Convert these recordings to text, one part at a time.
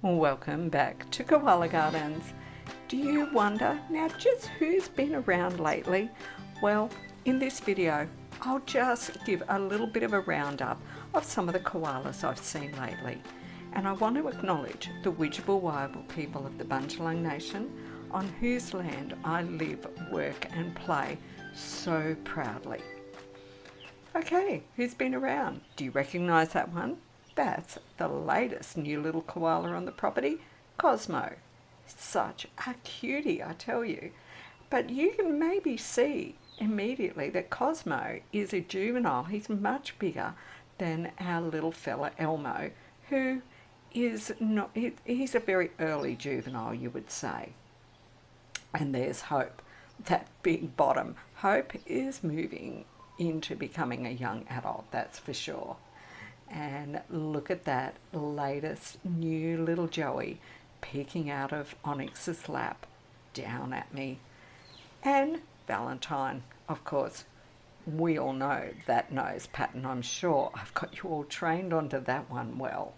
Welcome back to Koala Gardens. Do you wonder now just who's been around lately? Well, in this video, I'll just give a little bit of a roundup of some of the koalas I've seen lately. And I want to acknowledge the Widjabul people of the Bundjalung Nation, on whose land I live, work and play so proudly. Okay, who's been around? Do you recognise that one? That's the latest new little koala on the property, Cosmo. Such a cutie, I tell you. But you can maybe see immediately that Cosmo is a juvenile. He's much bigger than our little fella Elmo, who is not, he's a very early juvenile, you would say. And there's Hope, that big bottom. Hope is moving into becoming a young adult, that's for sure. And look at that latest new little Joey peeking out of Onyx's lap down at me. And Valentine, of course, we all know that nose pattern. I'm sure I've got you all trained onto that one well.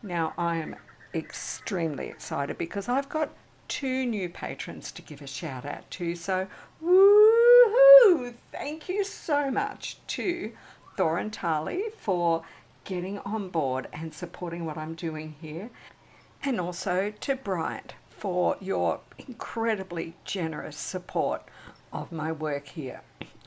Now I am extremely excited because I've got 2 new patrons to give a shout out to. So woohoo! Thank you so much to Thor and Tali for getting on board and supporting what I'm doing here, and also to Bryant for your incredibly generous support of my work here.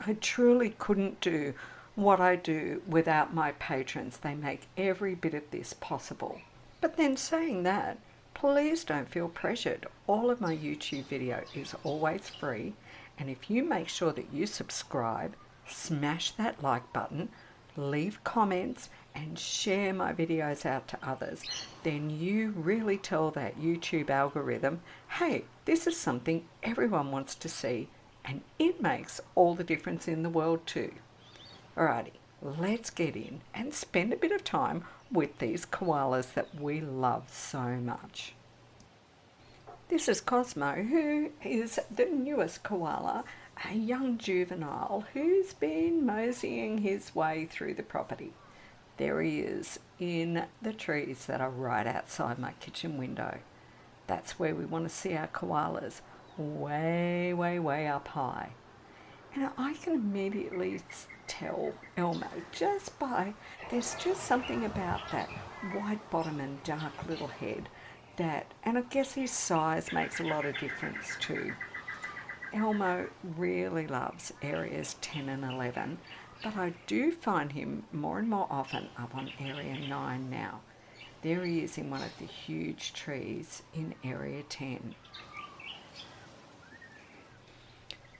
I truly couldn't do what I do without my patrons. They make every bit of this possible. But then saying that, please don't feel pressured. All of my YouTube video is always free, and if you make sure that you subscribe, smash that like button, leave comments and share my videos out to others, then you really tell that YouTube algorithm, hey, this is something everyone wants to see, and it makes all the difference in the world too. Alrighty, let's get in and spend a bit of time with these koalas that we love so much. This is Cosmo, who is the newest koala, a young juvenile who's been moseying his way through the property. There he is in the trees that are right outside my kitchen window. That's where we want to see our koalas, way, way, way up high. And I can immediately tell Elmo just by, there's just something about that white bottom and dark little head that, and I guess his size makes a lot of difference too. Elmo really loves areas 10 and 11, but I do find him more and more often up on area 9 now. There he is in one of the huge trees in area 10.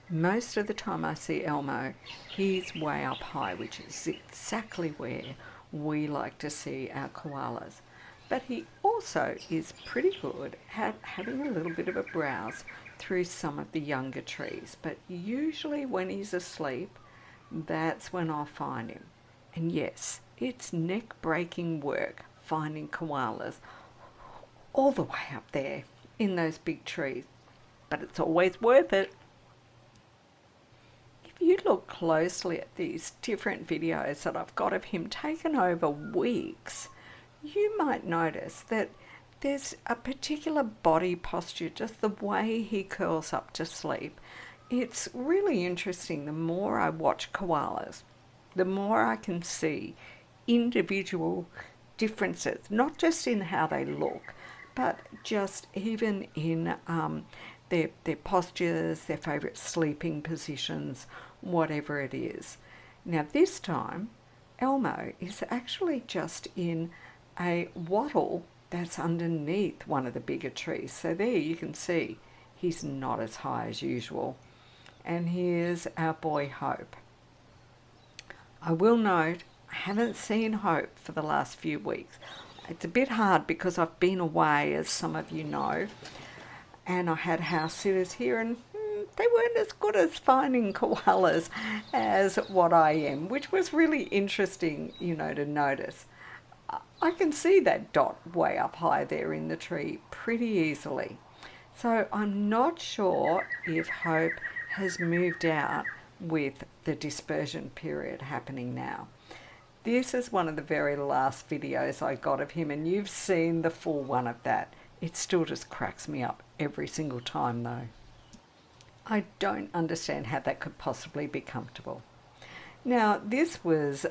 Most of the time I see Elmo, he's way up high, which is exactly where we like to see our koalas. But he also is pretty good at having a little bit of a browse through some of the younger trees. But usually when he's asleep, that's when I'll find him. And yes, it's neck-breaking work finding koalas all the way up there in those big trees. But it's always worth it. If you look closely at these different videos that I've got of him taken over weeks, you might notice that there's a particular body posture, just the way he curls up to sleep. It's really interesting. The more I watch koalas, the more I can see individual differences, not just in how they look, but just even in their postures, their favourite sleeping positions, whatever it is. Now this time, Elmo is actually just in a wattle that's underneath one of the bigger trees. So there you can see he's not as high as usual. And here's our boy Hope. I will note, I haven't seen Hope for the last few weeks. It's a bit hard because I've been away, as some of you know, and I had house sitters here, and they weren't as good as finding koalas as what I am, which was really interesting, to notice. I can see that dot way up high there in the tree pretty easily. So I'm not sure if Hope has moved out with the dispersion period happening now. This is one of the very last videos I got of him, and you've seen the full one of that. It still just cracks me up every single time though. I don't understand how that could possibly be comfortable. Now, this was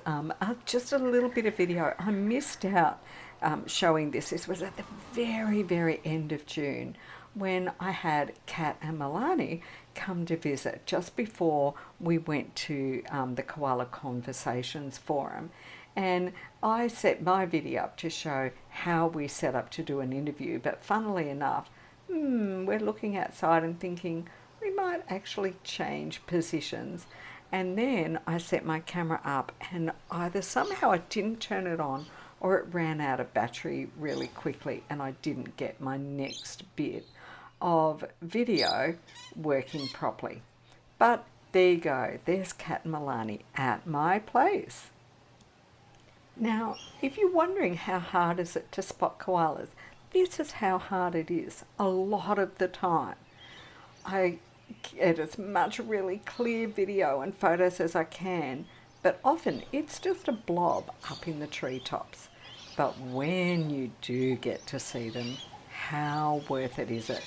just a little bit of video. I missed out showing this. This was at the very, very end of June when I had Kat and Milani come to visit just before we went to the Koala Conversations Forum. And I set my video up to show how we set up to do an interview. But funnily enough, we're looking outside and thinking we might actually change positions. And then I set my camera up and either somehow I didn't turn it on or it ran out of battery really quickly and I didn't get my next bit of video working properly. But there you go, there's Kat and Milani at my place. Now, if you're wondering how hard is it to spot koalas, this is how hard it is a lot of the time. I get as much really clear video and photos as I can, but often it's just a blob up in the treetops. But when you do get to see them, how worth it is it?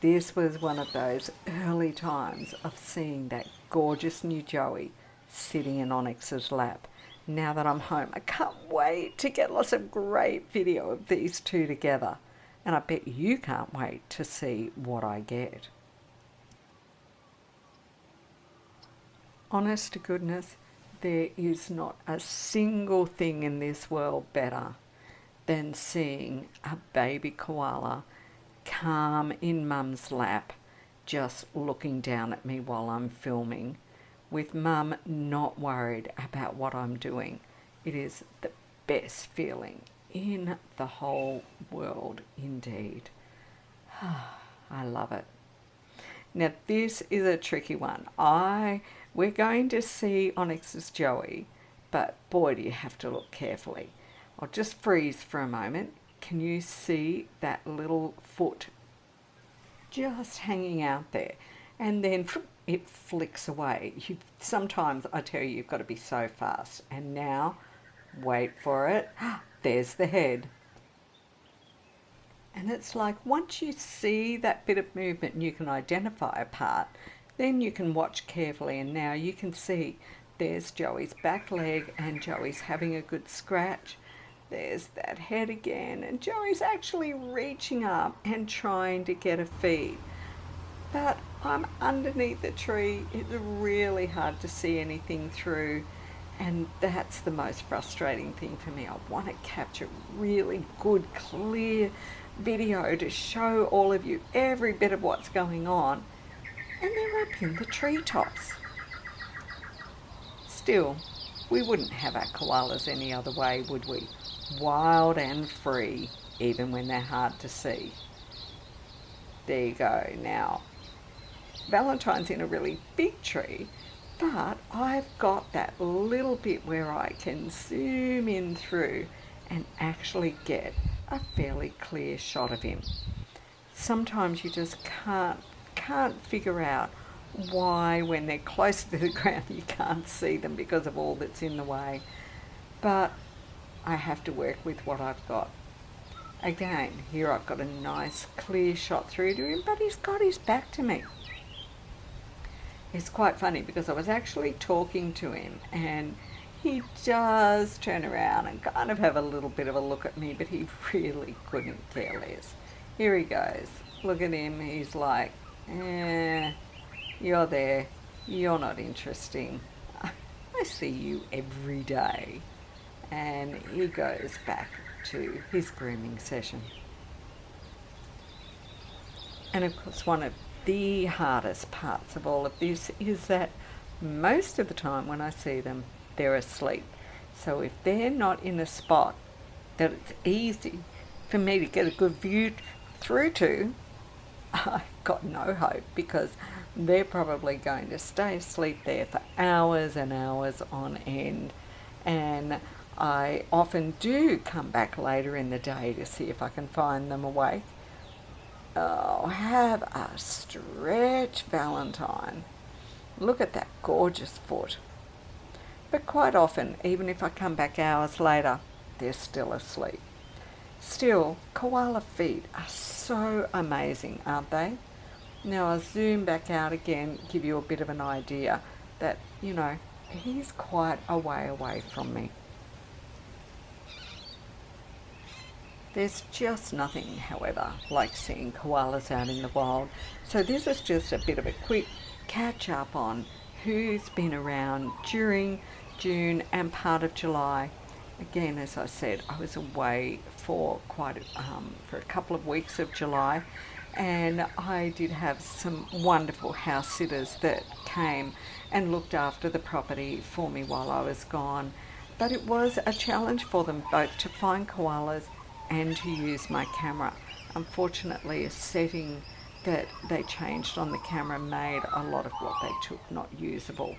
This was one of those early times of seeing that gorgeous new Joey sitting in Onyx's lap. Now that I'm home, I can't wait to get lots of great video of these two together. And I bet you can't wait to see what I get. Honest to goodness, there is not a single thing in this world better than seeing a baby koala calm in mum's lap, just looking down at me while I'm filming, with mum not worried about what I'm doing. It is the best feeling in the whole world indeed. I love it. Now this is a tricky one. We're going to see Onyx's Joey, but boy do you have to look carefully. I'll just freeze for a moment. Can you see that little foot just hanging out there? And then it flicks away. Sometimes I tell you, you've got to be so fast. And now, wait for it. There's the head. And it's like once you see that bit of movement and you can identify a part, then you can watch carefully, and now you can see there's Joey's back leg and Joey's having a good scratch. There's that head again, and Joey's actually reaching up and trying to get a feed. But I'm underneath the tree. It's really hard to see anything through, and that's the most frustrating thing for me. I want to capture really good, clear video to show all of you every bit of what's going on, and they're up in the treetops. Still, we wouldn't have our koalas any other way, would we? Wild and free, even when they're hard to see. There you go. Now, Valentine's in a really big tree, but I've got that little bit where I can zoom in through and actually get a fairly clear shot of him. Sometimes you just can't figure out why when they're close to the ground you can't see them because of all that's in the way. But I have to work with what I've got. Again, here I've got a nice clear shot through to him, but he's got his back to me. It's quite funny because I was actually talking to him and he does turn around and kind of have a little bit of a look at me, but he really couldn't care less. Here he goes. Look at him. He's like, you're there. You're not interesting. I see you every day. And he goes back to his grooming session. And of course, one of the hardest parts of all of this is that most of the time when I see them, they're asleep. So if they're not in a spot that it's easy for me to get a good view through to, I've got no hope because they're probably going to stay asleep there for hours and hours on end. And I often do come back later in the day to see if I can find them awake. Oh, have a stretch, Valentine. Look at that gorgeous foot. But quite often, even if I come back hours later, they're still asleep. Still, koala feet are so amazing, aren't they? Now I'll zoom back out again, give you a bit of an idea that, he's quite a way away from me. There's just nothing, however, like seeing koalas out in the wild. So this is just a bit of a quick catch up on who's been around during June and part of July. Again, as I said, I was away for for a couple of weeks of July, and I did have some wonderful house sitters that came and looked after the property for me while I was gone. But it was a challenge for them both to find koalas and to use my camera. Unfortunately, a setting that they changed on the camera made a lot of what they took not usable.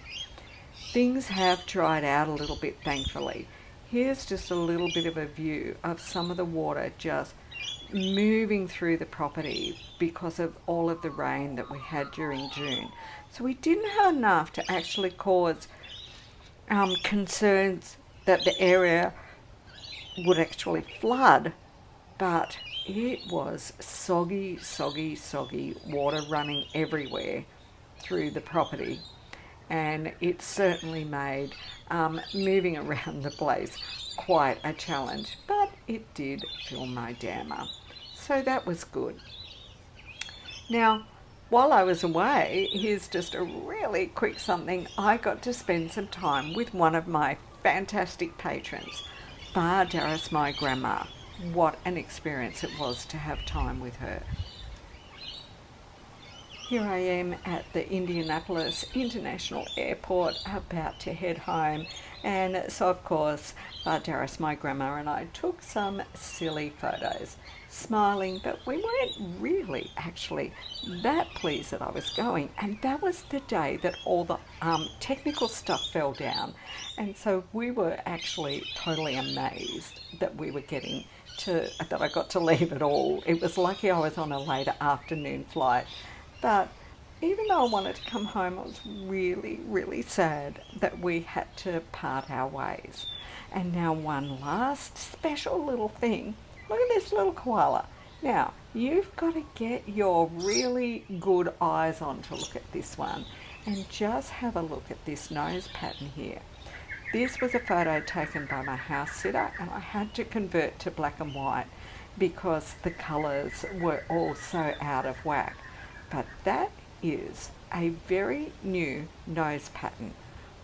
Things have dried out a little bit, thankfully. Here's just a little bit of a view of some of the water just moving through the property because of all of the rain that we had during June. So we didn't have enough to actually cause concerns that the area would actually flood, but it was soggy water running everywhere through the property, and it certainly made moving around the place quite a challenge, but it did fill my dam up, so that was good. Now, while I was away, here's just a really quick something. I got to spend some time with one of my fantastic patrons, Daris, my grandma. What an experience it was to have time with her. Here I am at the Indianapolis International Airport, about to head home. And so, of course, Daris, my grandma, and I took some silly photos, smiling, but we weren't really actually that pleased that I was going. And that was the day that all the technical stuff fell down. And so we were actually totally amazed that that I got to leave at all. It was lucky I was on a later afternoon flight. But even though I wanted to come home, I was really sad that we had to part our ways. And now one last special little thing. Look at this little koala. Now, you've got to get your really good eyes on to look at this one. And just have a look at this nose pattern here. This was a photo taken by my house sitter, and I had to convert to black and white because the colours were all so out of whack. But that is a very new nose pattern.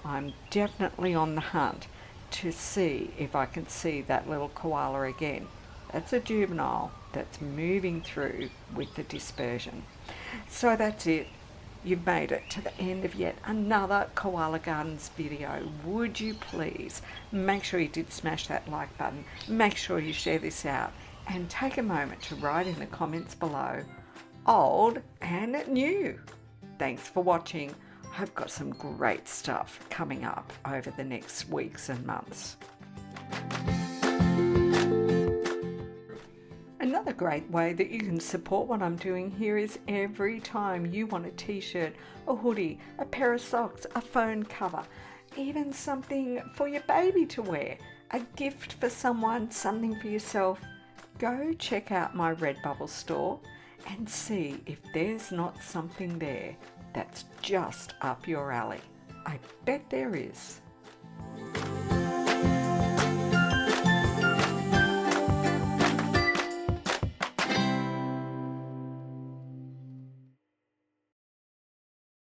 I'm definitely on the hunt to see if I can see that little koala again. That's a juvenile that's moving through with the dispersion. So that's it. You've made it to the end of yet another Koala Gardens video. Would you please make sure you did smash that like button, make sure you share this out, and take a moment to write in the comments below, old and new. Thanks for watching. I've got some great stuff coming up over the next weeks and months. Another great way that you can support what I'm doing here is every time you want a t-shirt, a hoodie, a pair of socks, a phone cover, even something for your baby to wear, a gift for someone, something for yourself, go check out my Redbubble store and see if there's not something there that's just up your alley. I bet there is.